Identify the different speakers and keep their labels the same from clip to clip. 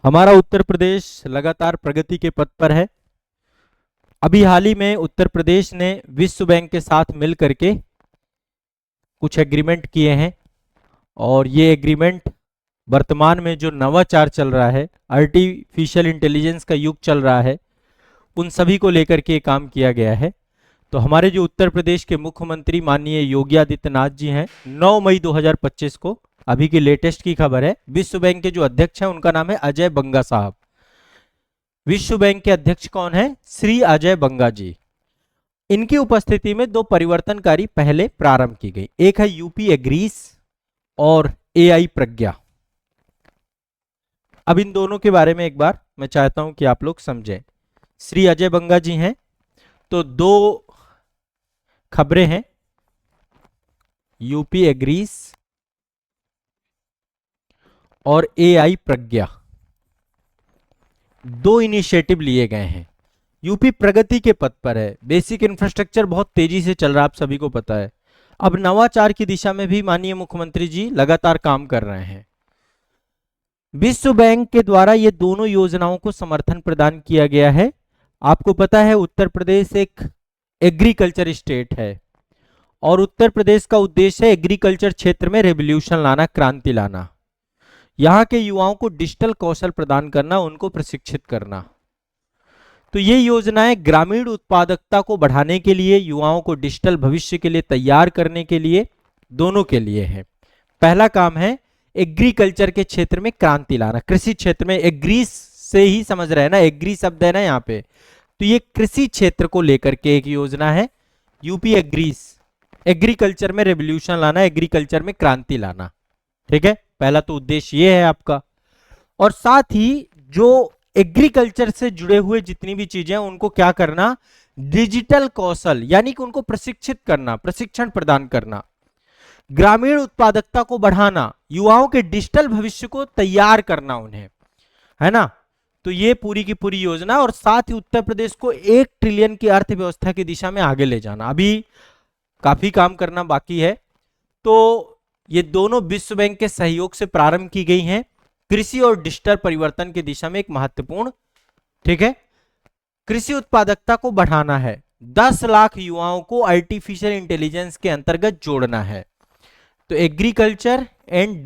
Speaker 1: हमारा उत्तर प्रदेश लगातार प्रगति के पथ पर है। अभी हाल ही में उत्तर प्रदेश ने विश्व बैंक के साथ मिल करके कुछ एग्रीमेंट किए हैं और ये एग्रीमेंट वर्तमान में जो नवाचार चल रहा है, आर्टिफिशियल इंटेलिजेंस का युग चल रहा है, उन सभी को लेकर के काम किया गया है। तो हमारे जो उत्तर प्रदेश के मुख्यमंत्री माननीय योगी आदित्यनाथ जी हैं, 9 मई 2025 को, अभी की लेटेस्ट की खबर है, विश्व बैंक के जो अध्यक्ष हैं उनका नाम है अजय बंगा साहब। विश्व बैंक के अध्यक्ष कौन है? श्री अजय बंगा जी। इनकी उपस्थिति में दो परिवर्तनकारी पहले प्रारंभ की गई, एक है यूपी एग्रीस और एआई प्रज्ञा। अब इन दोनों के बारे में एक बार मैं चाहता हूं कि आप लोग समझें। श्री अजय बंगा जी हैं, तो दो खबरें हैं, यूपी एग्रीस और एआई प्रज्ञा, दो इनिशिएटिव लिए गए हैं। यूपी प्रगति के पथ पर है, बेसिक इंफ्रास्ट्रक्चर बहुत तेजी से चल रहा है, आप सभी को पता है। अब नवाचार की दिशा में भी माननीय मुख्यमंत्री जी लगातार काम कर रहे हैं। विश्व बैंक के द्वारा ये दोनों योजनाओं को समर्थन प्रदान किया गया है। आपको पता है उत्तर प्रदेश एक एग्रीकल्चर स्टेट है और उत्तर प्रदेश का उद्देश्य है एग्रीकल्चर क्षेत्र में रेवोल्यूशन लाना, क्रांति लाना, यहाँ के युवाओं को डिजिटल कौशल प्रदान करना, उनको प्रशिक्षित करना। तो ये योजनाएं ग्रामीण उत्पादकता को बढ़ाने के लिए, युवाओं को डिजिटल भविष्य के लिए तैयार करने के लिए, दोनों के लिए है। पहला काम है एग्रीकल्चर के क्षेत्र में क्रांति लाना, कृषि क्षेत्र में। एग्रीस से ही समझ रहे हैं ना, एग्री शब्द है ना यहाँ पे, तो ये कृषि क्षेत्र को लेकर के एक योजना है, यूपी एग्रीस। एग्रीकल्चर में रेवोल्यूशन लाना, एग्रीकल्चर में क्रांति लाना, ठीक है, पहला तो उद्देश्य ये है आपका। और साथ ही जो एग्रीकल्चर से जुड़े हुए जितनी भी चीजें हैं उनको क्या करना, डिजिटल कौशल, यानी कि उनको प्रशिक्षित करना, प्रशिक्षण प्रदान करना, ग्रामीण उत्पादकता को बढ़ाना, युवाओं के डिजिटल भविष्य को तैयार करना उन्हें, है ना। तो ये पूरी की पूरी योजना, और साथ ही उत्तर प्रदेश को 1 ट्रिलियन की अर्थव्यवस्था की दिशा में आगे ले जाना। अभी काफी काम करना बाकी है। तो ये दोनों विश्व बैंक के सहयोग से प्रारंभ की गई हैं, कृषि और डिजिटल परिवर्तन की दिशा में एक महत्वपूर्ण, ठीक है। कृषि उत्पादकता को बढ़ाना है, 10 लाख युवाओं को आर्टिफिशियल इंटेलिजेंस के अंतर्गत जोड़ना है। तो एग्रीकल्चर एंड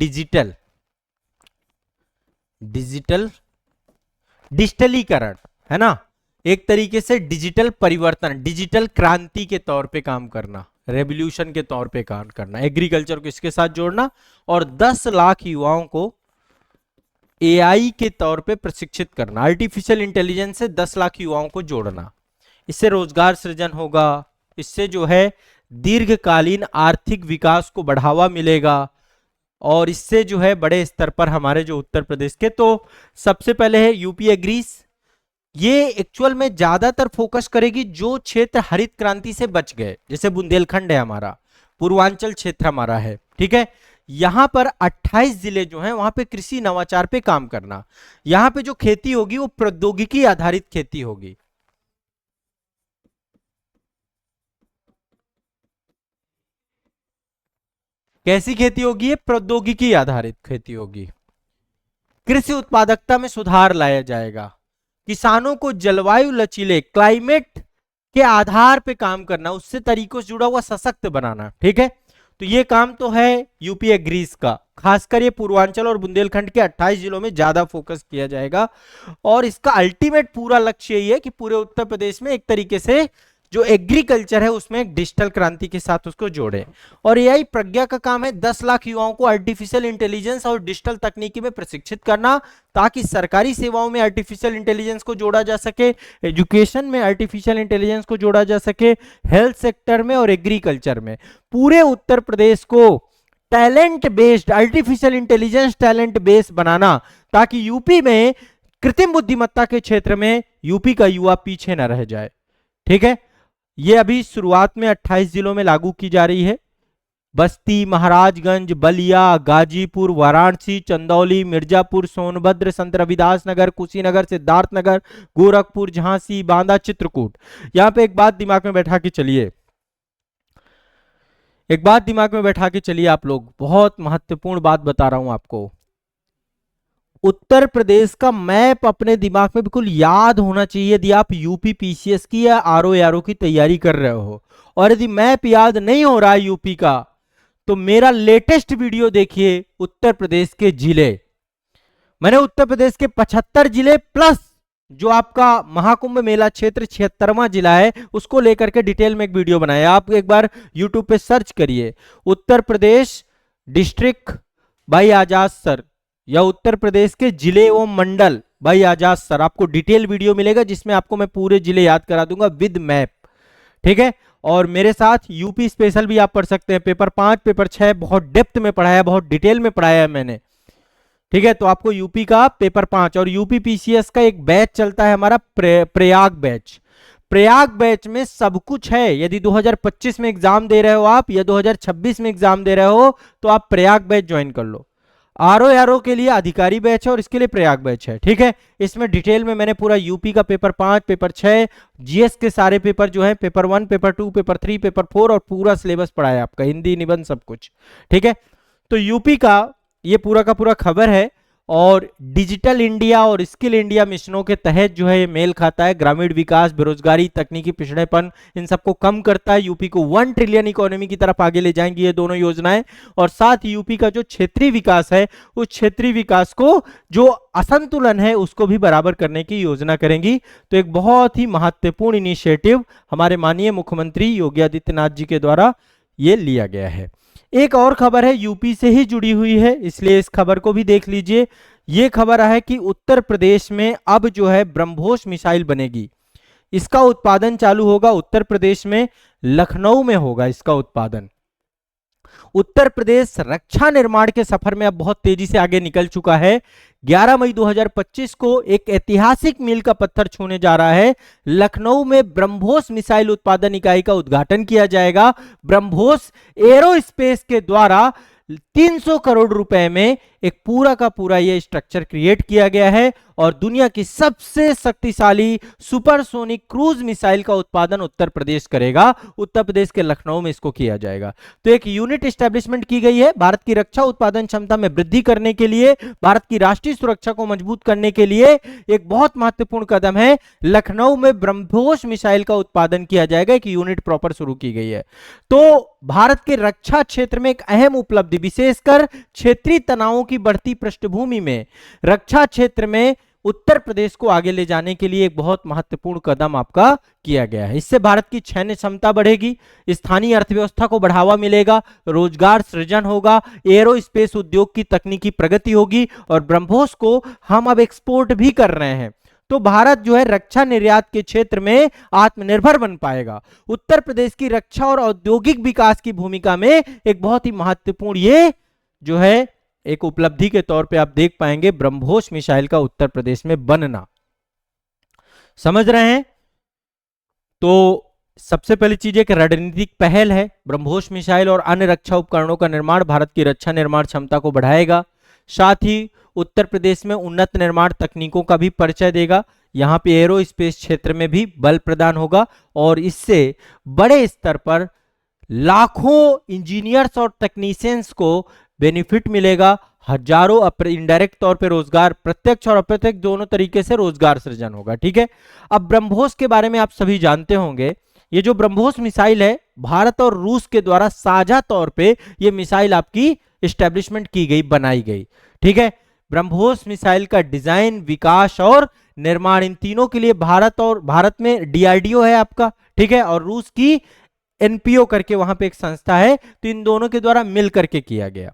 Speaker 1: डिजिटलीकरण, है ना, एक तरीके से डिजिटल परिवर्तन, डिजिटल क्रांति के तौर पे काम करना, रेवोल्यूशन के तौर पे काम करना, एग्रीकल्चर को इसके साथ जोड़ना, और 10 लाख युवाओं को एआई के तौर पे प्रशिक्षित करना, आर्टिफिशियल इंटेलिजेंस से 10 लाख युवाओं को जोड़ना। इससे रोजगार सृजन होगा, इससे जो है दीर्घकालीन आर्थिक विकास को बढ़ावा मिलेगा, और इससे जो है बड़े स्तर पर हमारे जो उत्तर प्रदेश के, तो सबसे पहले है यूपी एग्रीस। ये एक्चुअल में ज्यादातर फोकस करेगी जो क्षेत्र हरित क्रांति से बच गए, जैसे बुंदेलखंड है हमारा, पूर्वांचल क्षेत्र हमारा है, ठीक है। यहां पर 28 जिले जो हैं वहां पे कृषि नवाचार पे काम करना। यहां पे जो खेती होगी वो प्रौद्योगिकी आधारित खेती होगी। कैसी खेती होगी? ये प्रौद्योगिकी आधारित खेती होगी। कृषि उत्पादकता में सुधार लाया जाएगा, किसानों को जलवायु लचीले, क्लाइमेट के आधार पे काम करना, उससे तरीकों से जुड़ा हुआ सशक्त बनाना, ठीक है। तो ये काम तो है यूपी एग्रीस का, खासकर ये पूर्वांचल और बुंदेलखंड के 28 जिलों में ज्यादा फोकस किया जाएगा, और इसका अल्टीमेट पूरा लक्ष्य यही है कि पूरे उत्तर प्रदेश में एक तरीके से जो एग्रीकल्चर है उसमें एक डिजिटल क्रांति के साथ उसको जोड़े। और एआई प्रज्ञा का काम है 10 लाख युवाओं को आर्टिफिशियल इंटेलिजेंस और डिजिटल तकनीकी में प्रशिक्षित करना, ताकि सरकारी सेवाओं में आर्टिफिशियल इंटेलिजेंस को जोड़ा जा सके, एजुकेशन में आर्टिफिशियल इंटेलिजेंस को जोड़ा जा सके, हेल्थ सेक्टर में और एग्रीकल्चर में। पूरे उत्तर प्रदेश को talent based, artificial intelligence talent based बनाना, ताकि यूपी में कृत्रिम बुद्धिमत्ता के क्षेत्र में यूपी का युवा पीछे न रह जाए, ठीक है। ये अभी शुरुआत में 28 जिलों में लागू की जा रही है। बस्ती, महाराजगंज, बलिया, गाजीपुर, वाराणसी, चंदौली, मिर्जापुर, सोनभद्र, संत रविदास नगर, कुशीनगर, सिद्धार्थनगर, गोरखपुर, झांसी, बांदा, चित्रकूट। यहां पे एक बात दिमाग में बैठा के चलिए, एक बात दिमाग में बैठा के चलिए आप लोग, बहुत महत्वपूर्ण बात बता रहा हूं आपको। उत्तर प्रदेश का मैप अपने दिमाग में बिल्कुल याद होना चाहिए यदि आप यूपी पीसीएस की या आरओ की तैयारी कर रहे हो। और यदि मैप याद नहीं हो रहा है यूपी का, तो मेरा लेटेस्ट वीडियो देखिए उत्तर प्रदेश के जिले। मैंने उत्तर प्रदेश के 75 जिले प्लस जो आपका महाकुंभ मेला क्षेत्र 76वां जिला है उसको लेकर के डिटेल में एक वीडियो बनाया। आप एक बार यूट्यूब पे सर्च करिए Uttar Pradesh district by Azad sir या उत्तर प्रदेश के जिले एवं मंडल बाई आजाद सर, आपको डिटेल वीडियो मिलेगा जिसमें आपको मैं पूरे जिले याद करा दूंगा विद मैप। ठीक है, और मेरे साथ यूपी स्पेशल भी आप पढ़ सकते हैं, पेपर 5 पेपर 6 बहुत डेप्थ में पढ़ाया, बहुत डिटेल में पढ़ाया है मैंने। ठीक है, तो आपको यूपी का पेपर 5 और यूपी पीसीएस का एक बैच चलता है हमारा प्रयाग बैच। प्रयाग बैच में सब कुछ है। यदि 2025 में एग्जाम दे रहे हो आप या 2026 में एग्जाम दे रहे हो तो आप प्रयाग बैच ज्वाइन कर लो। आरओ के लिए अधिकारी बैच है और इसके लिए प्रयाग बैच है। ठीक है, इसमें डिटेल में मैंने पूरा यूपी का पेपर 5 पेपर 6 जीएस के सारे पेपर जो है पेपर 1 पेपर 2 पेपर 3 पेपर 4 और पूरा सिलेबस पढ़ाया आपका, हिंदी निबंध सब कुछ। ठीक है, तो यूपी का ये पूरा का पूरा खबर है और डिजिटल इंडिया और स्किल इंडिया मिशनों के तहत जो है ये मेल खाता है। ग्रामीण विकास, बेरोजगारी, तकनीकी पिछड़ेपन, इन सबको कम करता है। यूपी को 1 ट्रिलियन इकोनॉमी की तरफ आगे ले जाएंगी ये दोनों योजनाएं। और साथ ही यूपी का जो क्षेत्रीय विकास है उस क्षेत्रीय विकास को जो असंतुलन है उसको भी बराबर करने की योजना करेंगी। तो एक बहुत ही महत्वपूर्ण इनिशिएटिव हमारे माननीय मुख्यमंत्री योगी आदित्यनाथ जी के द्वारा ये लिया गया है। एक और खबर है यूपी से ही जुड़ी हुई है, इसलिए इस खबर को भी देख लीजिए। यह खबर है कि उत्तर प्रदेश में अब जो है ब्रह्मोस मिसाइल बनेगी। इसका उत्पादन चालू होगा उत्तर प्रदेश में, लखनऊ में होगा इसका उत्पादन। उत्तर प्रदेश रक्षा निर्माण के सफर में अब बहुत तेजी से आगे निकल चुका है। 11 मई 2025 को एक ऐतिहासिक मील का पत्थर छूने जा रहा है। लखनऊ में ब्रह्मोस मिसाइल उत्पादन इकाई का उद्घाटन किया जाएगा। ब्रह्मोस एरोस्पेस के द्वारा 300 करोड़ रुपए में एक पूरा का पूरा ये स्ट्रक्चर क्रिएट किया गया है और दुनिया की सबसे शक्तिशाली सुपरसोनिक क्रूज मिसाइल का उत्पादन उत्तर प्रदेश करेगा। उत्तर प्रदेश के लखनऊ में इसको किया जाएगा। तो एक यूनिट एस्टेब्लिशमेंट की गई है भारत की रक्षा उत्पादन क्षमता में वृद्धि करने के लिए, भारत की राष्ट्रीय सुरक्षा को मजबूत करने के लिए एक बहुत महत्वपूर्ण कदम है। लखनऊ में ब्रह्मोस मिसाइल का उत्पादन किया जाएगा, एक यूनिट प्रॉपर शुरू की गई है। तो भारत के रक्षा क्षेत्र में एक अहम उपलब्धि, विशेषकर क्षेत्रीय तनावों की बढ़ती पृष्ठभूमि में रक्षा क्षेत्र में उत्तर प्रदेश को आगे ले जाने के लिए एक बहुत महत्वपूर्ण कदम आपका किया गया है। इससे भारत की सैन्य क्षमता बढ़ेगी, स्थानीय अर्थव्यवस्था को बढ़ावा मिलेगा, रोजगार सृजन होगा, एरोस्पेस उद्योग की तकनीकी प्रगति होगी और ब्रह्मोस को हम अब एक्सपोर्ट भी कर रहे हैं। तो भारत जो है रक्षा निर्यात के क्षेत्र में आत्मनिर्भर बन पाएगा। उत्तर प्रदेश की रक्षा और औद्योगिक विकास की भूमिका में एक बहुत ही महत्वपूर्ण ये जो है एक उपलब्धि के तौर पे आप देख पाएंगे ब्रह्मोस मिसाइल का उत्तर प्रदेश में बनना। समझ रहे हैं? तो सबसे पहली चीज एक रणनीतिक पहल है। ब्रह्मोस मिसाइल और अन्य रक्षा उपकरणों का निर्माण भारत की रक्षा निर्माण क्षमता को बढ़ाएगा, साथ ही उत्तर प्रदेश में उन्नत निर्माण तकनीकों का भी परिचय देगा। यहाँ पे एरोस्पेस क्षेत्र में भी बल प्रदान होगा और इससे बड़े स्तर पर लाखों इंजीनियर्स और टेक्नीशियंस को बेनिफिट मिलेगा। हजारों इनडायरेक्ट तौर पे रोजगार, प्रत्यक्ष और अप्रत्यक्ष दोनों तरीके से रोजगार सृजन होगा। ठीक है, अब ब्रह्मोस के बारे में आप सभी जानते होंगे। ये जो ब्रह्मोस मिसाइल है भारत और रूस के द्वारा साझा तौर पे ये मिसाइल आपकी एस्टेब्लिशमेंट की गई, बनाई गई। ठीक है, ब्रह्मोस मिसाइल का डिजाइन, विकास और निर्माण इन तीनों के लिए भारत में डीआरडीओ है आपका, ठीक है, और रूस की एनपीओ करके वहां पे एक संस्था है। तो इन दोनों के द्वारा मिल करके किया गया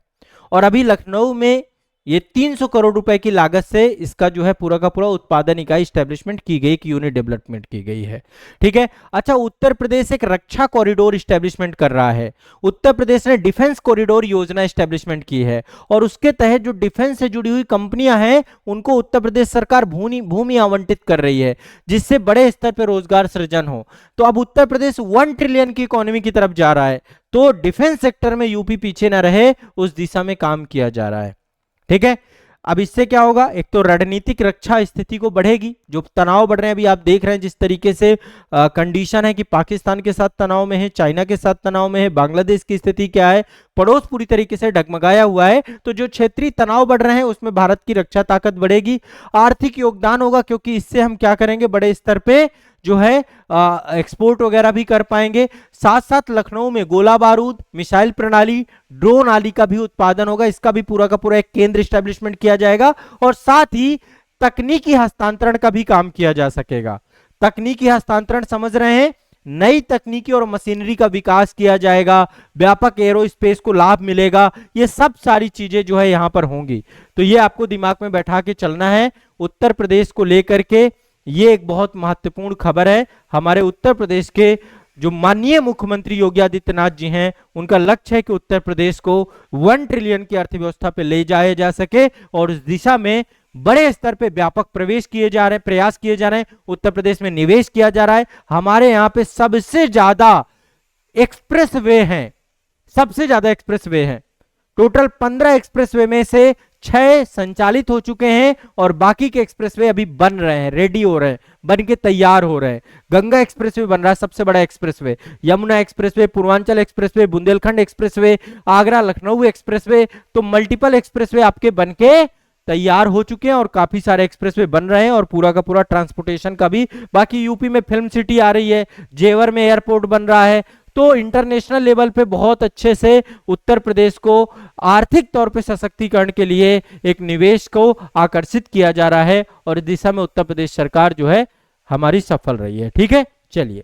Speaker 1: और अभी लखनऊ में ये 300 करोड़ रुपए की लागत से इसका जो है पूरा का पूरा उत्पादन इकाई स्टैब्लिशमेंट की गई, की यूनिट डेवलपमेंट की गई है। ठीक है, अच्छा, उत्तर प्रदेश एक रक्षा कॉरिडोर स्टैब्लिशमेंट कर रहा है। उत्तर प्रदेश ने डिफेंस कॉरिडोर योजना स्टैब्लिशमेंट की है और उसके तहत जो डिफेंस से जुड़ी हुई कंपनियां हैं उनको उत्तर प्रदेश सरकार भूमि आवंटित कर रही है, जिससे बड़े स्तर पर रोजगार सृजन हो। तो अब उत्तर प्रदेश 1 ट्रिलियन की इकोनॉमी की तरफ जा रहा है, तो डिफेंस सेक्टर में यूपी पीछे ना रहे, उस दिशा में काम किया जा रहा है। ठीक है, अब इससे क्या होगा, एक तो रणनीतिक रक्षा स्थिति को बढ़ेगी, जो तनाव बढ़ रहे हैं अभी आप देख रहे हैं जिस तरीके से कंडीशन है कि पाकिस्तान के साथ तनाव में है, चाइना के साथ तनाव में है, बांग्लादेश की स्थिति क्या है, पड़ोस पूरी तरीके से डगमगाया हुआ है। तो जो क्षेत्रीय तनाव बढ़ रहे हैं उसमें भारत की रक्षा ताकत बढ़ेगी। आर्थिक योगदान होगा क्योंकि इससे हम क्या करेंगे, बड़े स्तर पे जो है एक्सपोर्ट वगैरह भी कर पाएंगे। साथ साथ लखनऊ में गोला बारूद, मिसाइल प्रणाली, ड्रोन आदि का भी उत्पादन होगा, इसका भी पूरा का पूरा एक केंद्र स्टैब्लिशमेंट किया जाएगा। और साथ ही तकनीकी हस्तांतरण का भी काम किया जा सकेगा। तकनीकी हस्तांतरण समझ रहे हैं, नई तकनीकी और मशीनरी का विकास किया जाएगा, व्यापक एरोस्पेस को लाभ मिलेगा, ये सब सारी चीजें जो है यहां पर होंगी। तो ये आपको दिमाग में बैठा के चलना है। उत्तर प्रदेश को लेकर के ये एक बहुत महत्वपूर्ण खबर है। हमारे उत्तर प्रदेश के जो माननीय मुख्यमंत्री योगी आदित्यनाथ जी हैं, उनका लक्ष्य है कि उत्तर प्रदेश को 1 ट्रिलियन की अर्थव्यवस्था पे ले जाया जा सके और उस दिशा में बड़े स्तर पे व्यापक प्रवेश किए जा रहे हैं, प्रयास किए जा रहे हैं। उत्तर प्रदेश में निवेश किया जा रहा है। हमारे यहाँ पे सबसे ज्यादा एक्सप्रेसवे हैं, सबसे ज्यादा एक्सप्रेसवे हैं। टोटल 15 एक्सप्रेसवे में से 6 संचालित हो चुके हैं और बाकी के एक्सप्रेसवे अभी बन रहे हैं, रेडी हो रहे हैं, बन के तैयार हो रहे हैं। गंगा एक्सप्रेसवे बन रहा है, सबसे बड़ा expressway, Yamuna expressway, Purvanchal expressway, Bundelkhand expressway, Agra Lucknow expressway, तो मल्टीपल एक्सप्रेसवे आपके बन के तैयार हो चुके हैं और काफी सारे एक्सप्रेसवे बन रहे हैं और पूरा का पूरा ट्रांसपोर्टेशन का भी। बाकी यूपी में फिल्म सिटी आ रही है, जेवर में एयरपोर्ट बन रहा है। तो इंटरनेशनल लेवल पे बहुत अच्छे से उत्तर प्रदेश को आर्थिक तौर पे सशक्तिकरण के लिए एक निवेश को आकर्षित किया जा रहा है और इस दिशा में उत्तर प्रदेश सरकार जो है हमारी सफल रही है। ठीक है, चलिए।